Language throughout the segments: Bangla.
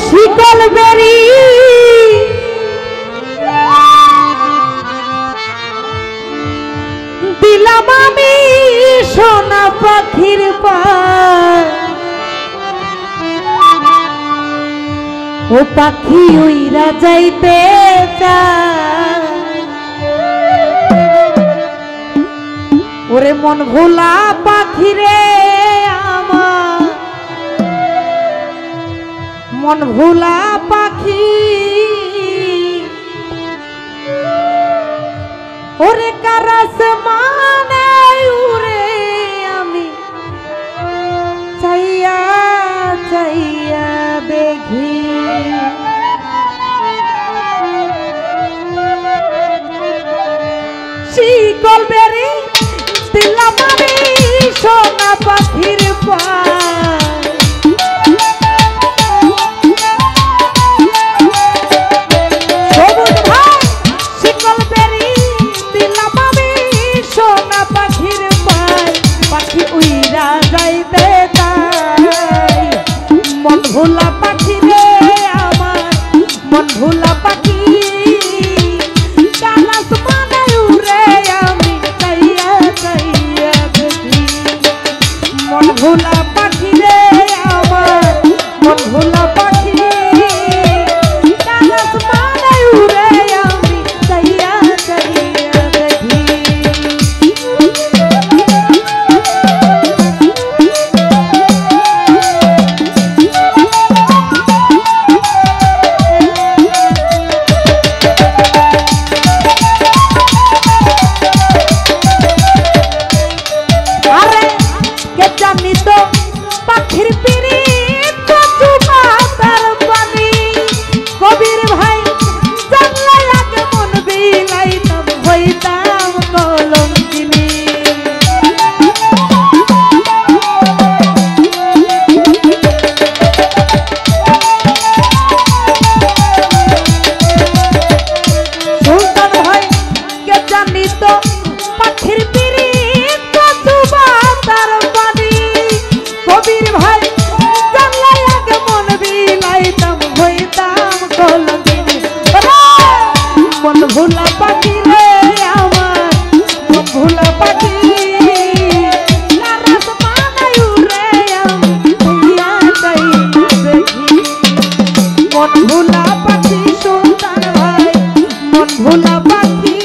শিকল বেরি দিলাম আমি সোনা পাখির পায় ও পাখি উইরা যাইতে চায় ওরে মন ভোলা পাখি রে আমার মন ভোলা পাখি ওরে কারাস মানে উরে আমি চাইয়া চাইয়া দেখি শিকল বেরি দিলাম আমি সোনা পাখির পায় সবুজ ভাই শিকল বেরি দিলাম আমি সোনা পাখির পায় পাখি উইরা যাইতে চাই মন ভোলা পাখি রে আমার মন ভোলা পাখি ভোলা পাখি রে আমার মন ভোলা পাখি কালাস মানে উড়ে আমি চাইয়া চাইয়া দেখি আরে কে জানি তো পাখির পিড়ি কচু পাতার পানি কবির ভাই জানলে আগে মন বিলাইতাম হইতাম কলঙ্কিনী সুলতান ভাই কে জানি তো পাখির পিড়ি কচু পাতার পানি কবির ভাই জানলে আগে মন বিলাইতাম হইতাম কলঙ্কিনী মন ভোলা পাখি রে আমার মন ভোলা পাখি কারাস মানাই উড়ে আমি চাইয়া চাইয়া দেখি মন ভোলা পাখি সুলতান ভাই মন ভোলা পাখি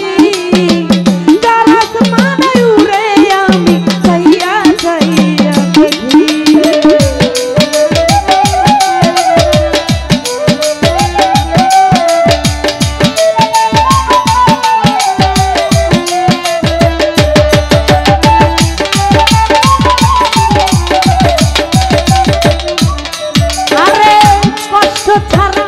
কারাস মানাই উড়ে আমি চাইয়া চাইয়া দেখি আরে কষ্ট ছাড়া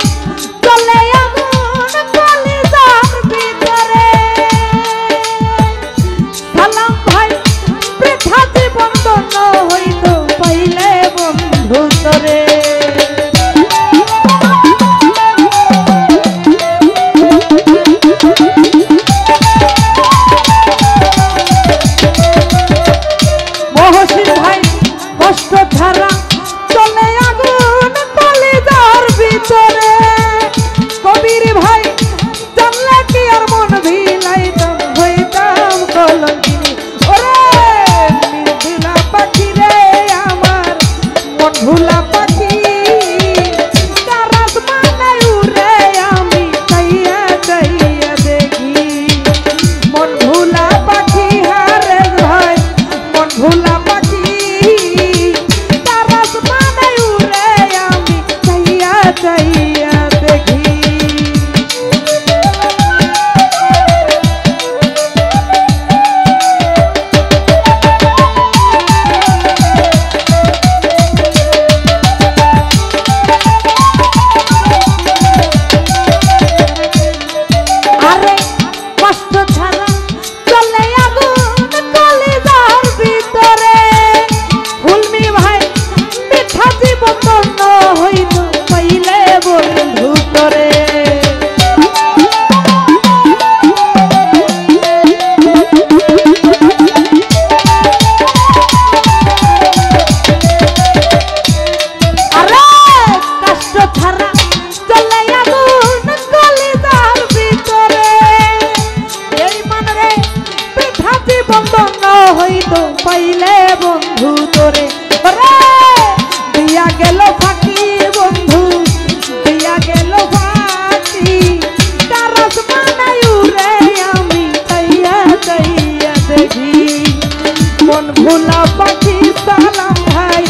ভোলা পাখি সালাম ভাই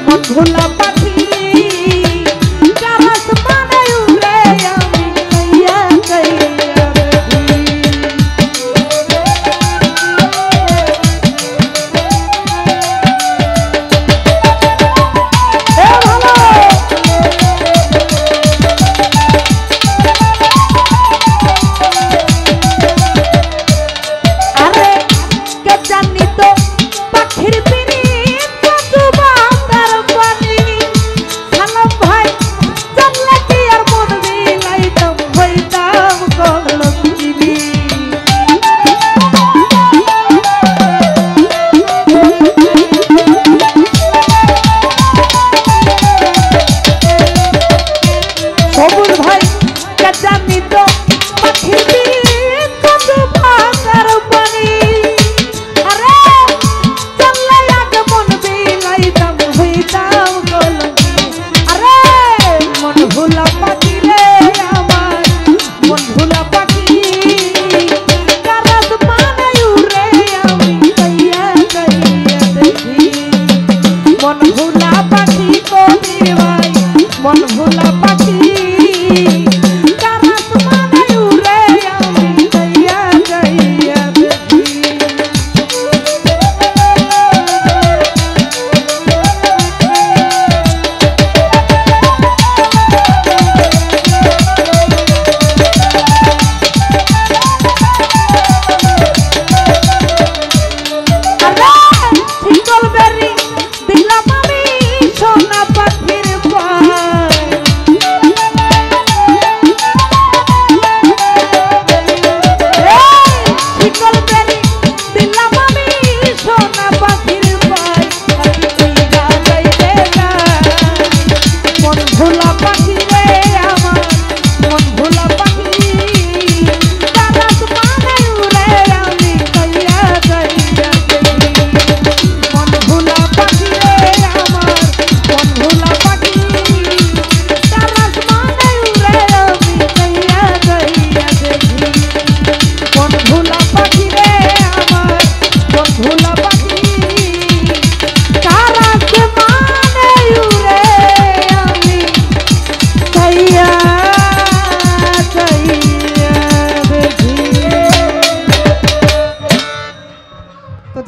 মন ভোলা পাখি কারাস মানে উড়ে আমি কাইয়া কাইয়া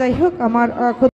যাই হোক আমার